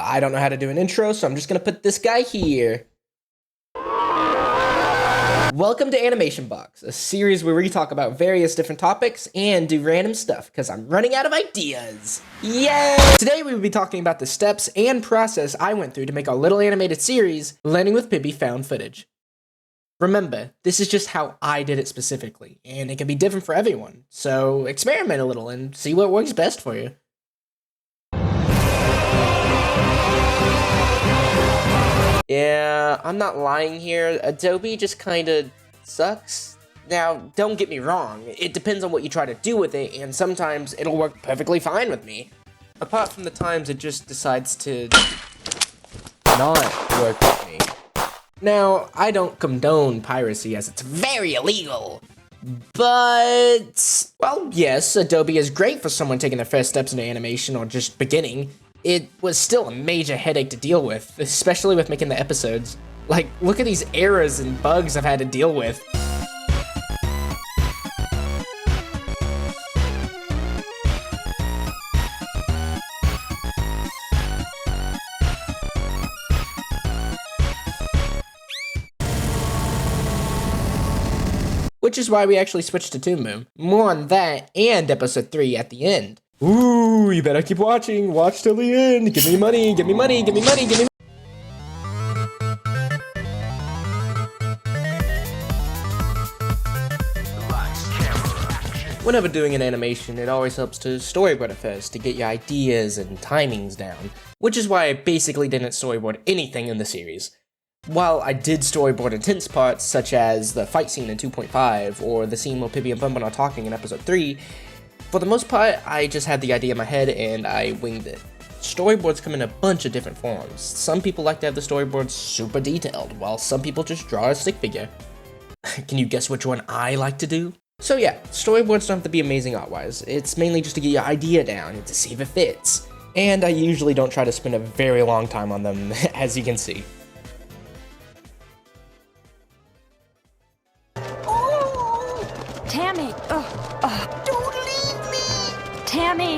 I don't know how to do an intro, so I'm just gonna put this guy here. Welcome to Animation Box, a series where we talk about various different topics and do random stuff, because I'm running out of ideas. Yay! Today we will be talking about the steps and process I went through to make our little animated series, Learning with PIBBY Found Footage. Remember, this is just how I did it specifically, and it can be different for everyone, so experiment a little and see what works best for you. Yeah, I'm not lying here. Adobe just kinda sucks. Now, don't get me wrong, it depends on what you try to do with it, and sometimes it'll work perfectly fine with me. Apart from the times it just decides to not work with me. Now, I don't condone piracy as it's very illegal, but, well, yes, Adobe is great for someone taking their first steps into animation or just beginning. It was still a major headache to deal with, especially with making the episodes. Like, look at these errors and bugs I've had to deal with. Which is why we actually switched to Toon Boom. More on that and episode 3 at the end. Ooh, you better keep watching. Watch till the end. Give me money, give me money, give me money, give me money. Whenever doing an animation, it always helps to storyboard it first to get your ideas and timings down, which is why I basically didn't storyboard anything in the series. While I did storyboard intense parts, such as the fight scene in 2.5, or the scene where Pibby and Bun are talking in episode 3, for the most part, I just had the idea in my head and I winged it. Storyboards come in a bunch of different forms. Some people like to have the storyboards super detailed, while some people just draw a stick figure. Can you guess which one I like to do? So yeah, storyboards don't have to be amazing art-wise. It's mainly just to get your idea down and to see if it fits. And I usually don't try to spend a very long time on them, as you can see. Tammy! Don't leave me! Tammy!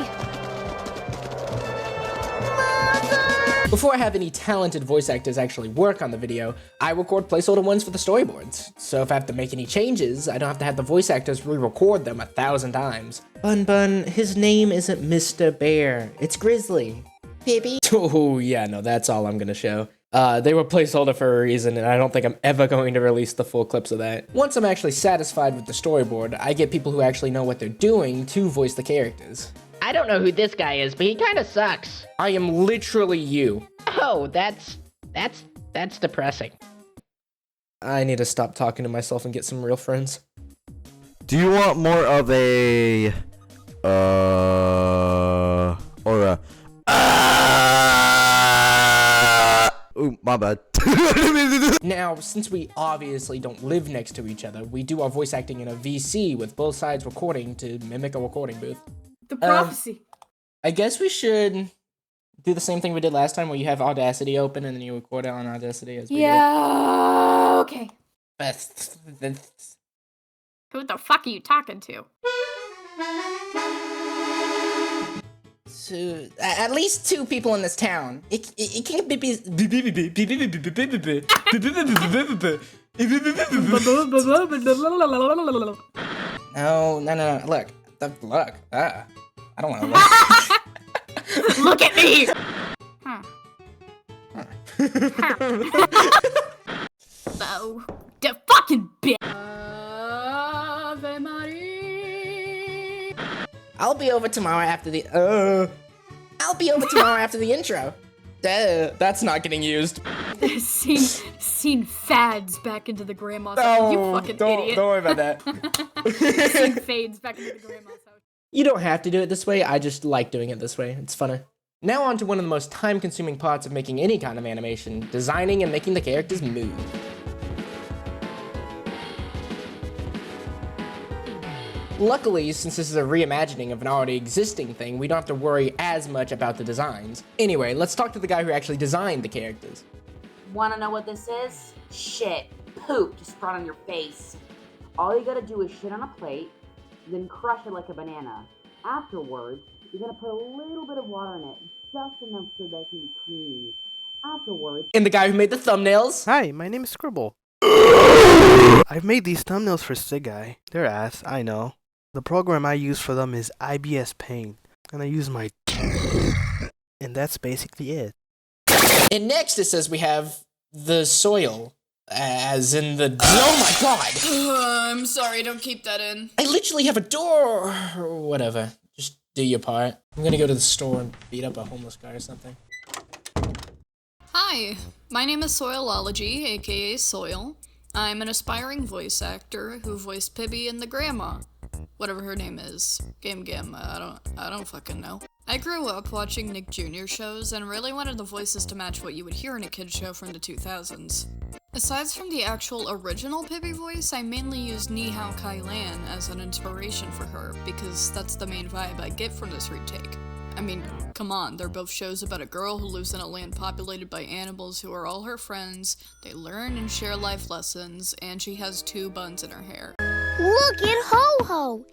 Mother! Before I have any talented voice actors actually work on the video, I record placeholder ones for the storyboards. So if I have to make any changes, I don't have to have the voice actors re-record them 1,000 times. Bun, his name isn't Mr. Bear, it's Grizzly. Pibby? Oh yeah, no, that's all I'm gonna show. They were placeholder for a reason, and I don't think I'm ever going to release the full clips of that. Once I'm actually satisfied with the storyboard, I get people who actually know what they're doing to voice the characters. I don't know who this guy is, but he kinda sucks. I am literally you. Oh, that's depressing. I need to stop talking to myself and get some real friends. Do you want more of a or a ooh, my bad. Now, since we obviously don't live next to each other, we do our voice acting in a VC with both sides recording to mimic a recording booth. The prophecy. I guess we should do the same thing we did last time, where you have Audacity open and then you record it on Audacity as we Yeah, okay. do. Who the fuck are you talking to? So, at least 2 people in this town. It can't be. No. Look. I don't want to look. Look at me! Oh, the fucking bitch! Ave Maria. I'll be over tomorrow after the. I'll be over tomorrow after the intro. That's not getting used. Scene fads back into the grandma's house. Oh, You fucking idiot. Don't worry about that. Scene fades back into the grandma's house. You don't have to do it this way, I just like doing it this way. It's funner. Now on to one of the most time-consuming parts of making any kind of animation, designing and making the characters move. Luckily, since this is a reimagining of an already existing thing, we don't have to worry as much about the designs. Anyway, let's talk to the guy who actually designed the characters. Wanna know what this is? Shit. Poop just brought on your face. All you gotta do is shit on a plate, then crush it like a banana. Afterwards, you're gonna put a little bit of water in it. just enough so they can be creamy. Afterwards, And the guy who made the thumbnails. Hi, my name is Scribble. I've made these thumbnails for Sigai. They're ass, I know. The program I use for them is IBS Paint, and I use my and that's basically it. And next it says we have the soil. As in the... Oh my god! I'm sorry, don't keep that in. I literally have a door! Or whatever. Just do your part. I'm gonna go to the store and beat up a homeless guy or something. Hi, my name is Soilology, aka Soil. I'm an aspiring voice actor who voiced Pibby and the grandma. Whatever her name is. I don't fucking know. I grew up watching Nick Jr. shows and really wanted the voices to match what you would hear in a kid's show from the 2000s. Aside from the actual original Pibby voice, I mainly used Ni Hao Kai Lan as an inspiration for her, because that's the main vibe I get from this retake. I mean, come on, they're both shows about a girl who lives in a land populated by animals who are all her friends, they learn and share life lessons, and she has 2 buns in her hair. Look at Ho-Ho!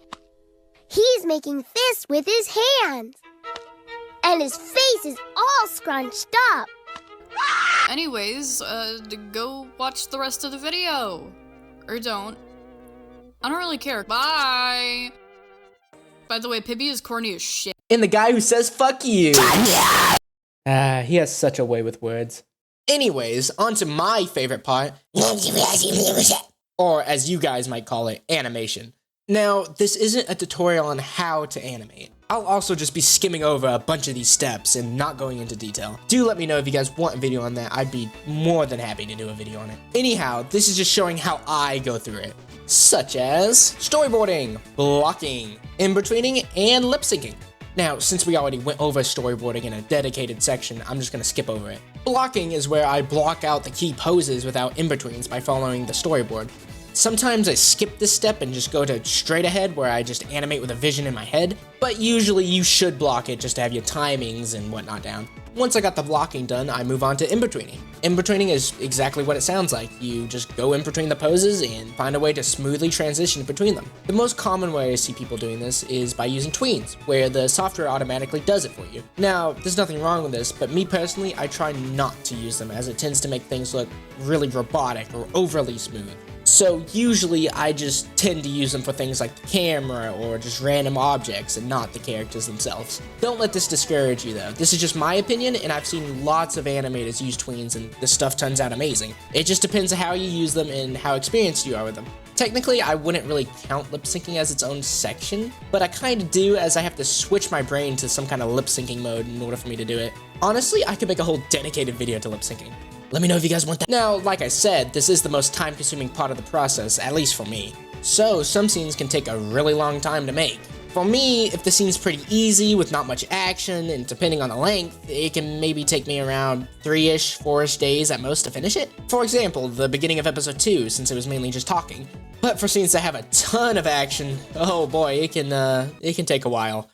He's making fists with his hands! And his face is all scrunched up! Anyways, go watch the rest of the video. Or don't. I don't really care. Bye! By the way, Pibby is corny as shit. And the guy who says fuck you! He has such a way with words. Anyways, on to my favorite part. Or as you guys might call it, animation. Now, this isn't a tutorial on how to animate. I'll also just be skimming over a bunch of these steps and not going into detail. Do let me know if you guys want a video on that. I'd be more than happy to do a video on it. Anyhow, this is just showing how I go through it. Such as storyboarding, blocking, in-betweening, and lip-syncing. Now, since we already went over storyboarding in a dedicated section, I'm just gonna skip over it. Blocking is where I block out the key poses without in-betweens by following the storyboard. Sometimes I skip this step and just go to straight ahead where I just animate with a vision in my head, but usually you should block it just to have your timings and whatnot down. Once I got the blocking done, I move on to in-betweening. In-betweening is exactly what it sounds like. You just go in between the poses and find a way to smoothly transition between them. The most common way I see people doing this is by using tweens, where the software automatically does it for you. Now, there's nothing wrong with this, but me personally, I try not to use them as it tends to make things look really robotic or overly smooth. So usually I just tend to use them for things like the camera or just random objects and not the characters themselves. Don't let this discourage you though. This is just my opinion and I've seen lots of animators use tweens and this stuff turns out amazing. It just depends on how you use them and how experienced you are with them. Technically, I wouldn't really count lip syncing as its own section, but I kind of do as I have to switch my brain to some kind of lip syncing mode in order for me to do it. Honestly, I could make a whole dedicated video to lip syncing. Let me know if you guys want that. Now, like I said, this is the most time-consuming part of the process, at least for me. So, some scenes can take a really long time to make. For me, if the scene's pretty easy with not much action, and depending on the length, it can maybe take me around 3-ish, 4-ish days at most to finish it. For example, the beginning of episode 2, since it was mainly just talking. But for scenes that have a ton of action, oh boy, it can take a while.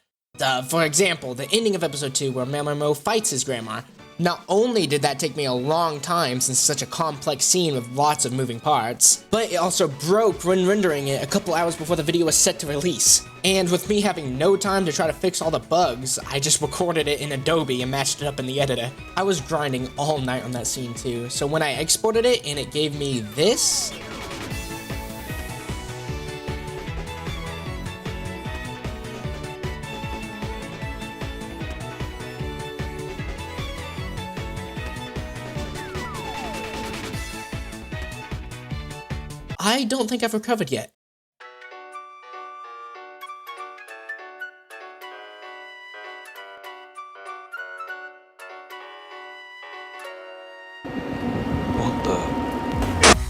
For example, the ending of episode 2 where Mamoru fights his grandma. Not only did that take me a long time since it's such a complex scene with lots of moving parts, but it also broke when rendering it a couple hours before the video was set to release. And with me having no time to try to fix all the bugs, I just recorded it in Adobe and matched it up in the editor. I was grinding all night on that scene too, so when I exported it and it gave me this, I don't think I've recovered yet.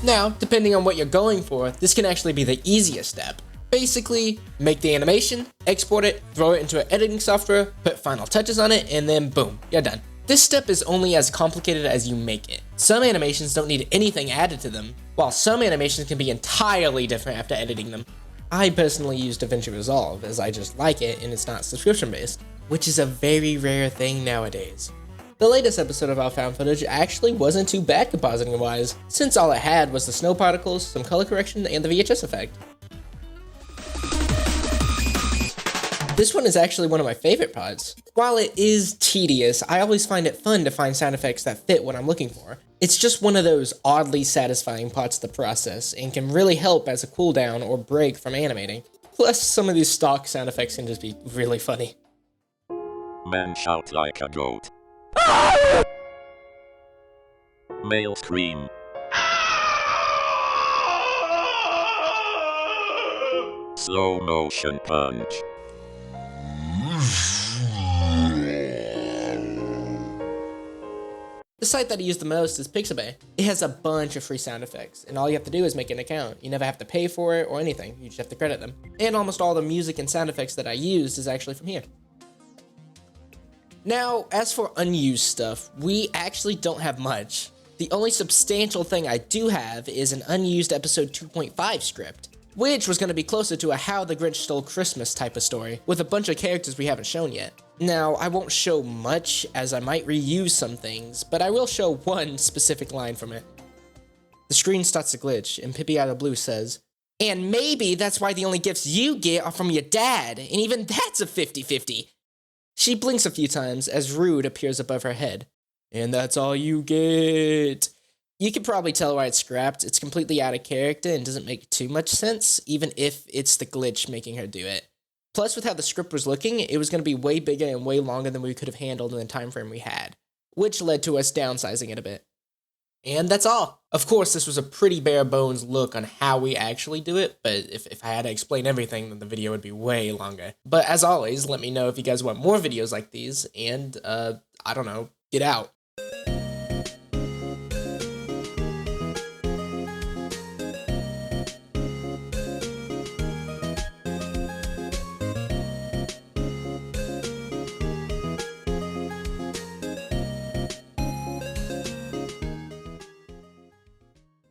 Now, depending on what you're going for, this can actually be the easiest step. Basically, make the animation, export it, throw it into an editing software, put final touches on it, and then boom, you're done. This step is only as complicated as you make it. Some animations don't need anything added to them, while some animations can be entirely different after editing them. I personally use DaVinci Resolve as I just like it and it's not subscription based, which is a very rare thing nowadays. The latest episode of our found footage actually wasn't too bad compositing wise, since all it had was the snow particles, some color correction, and the VHS effect. This one is actually one of my favorite parts. While it is tedious, I always find it fun to find sound effects that fit what I'm looking for. It's just one of those oddly satisfying parts of the process, and can really help as a cooldown or break from animating. Plus, some of these stock sound effects can just be really funny. Man shout like a goat. Male scream. Slow motion punch. The site that I use the most is PIBBY. It has a bunch of free sound effects, and all you have to do is make an account. You never have to pay for it or anything, you just have to credit them. And almost all the music and sound effects that I used is actually from here. Now, as for unused stuff, we actually don't have much. The only substantial thing I do have is an unused episode 2.5 script, which was going to be closer to a How the Grinch Stole Christmas type of story, with a bunch of characters we haven't shown yet. Now, I won't show much, as I might reuse some things, but I will show one specific line from it. The screen starts to glitch, and Pibby out of blue says, "And maybe that's why the only gifts you get are from your dad, and even that's a 50-50. She blinks a few times as Rude appears above her head. "And that's all you get." You can probably tell why it's scrapped. It's completely out of character and doesn't make too much sense, even if it's the glitch making her do it. Plus, with how the script was looking, it was going to be way bigger and way longer than we could have handled in the time frame we had, which led to us downsizing it a bit. And that's all. Of course, this was a pretty bare bones look on how we actually do it, but if I had to explain everything, then the video would be way longer. But as always, let me know if you guys want more videos like these, and, I don't know, get out.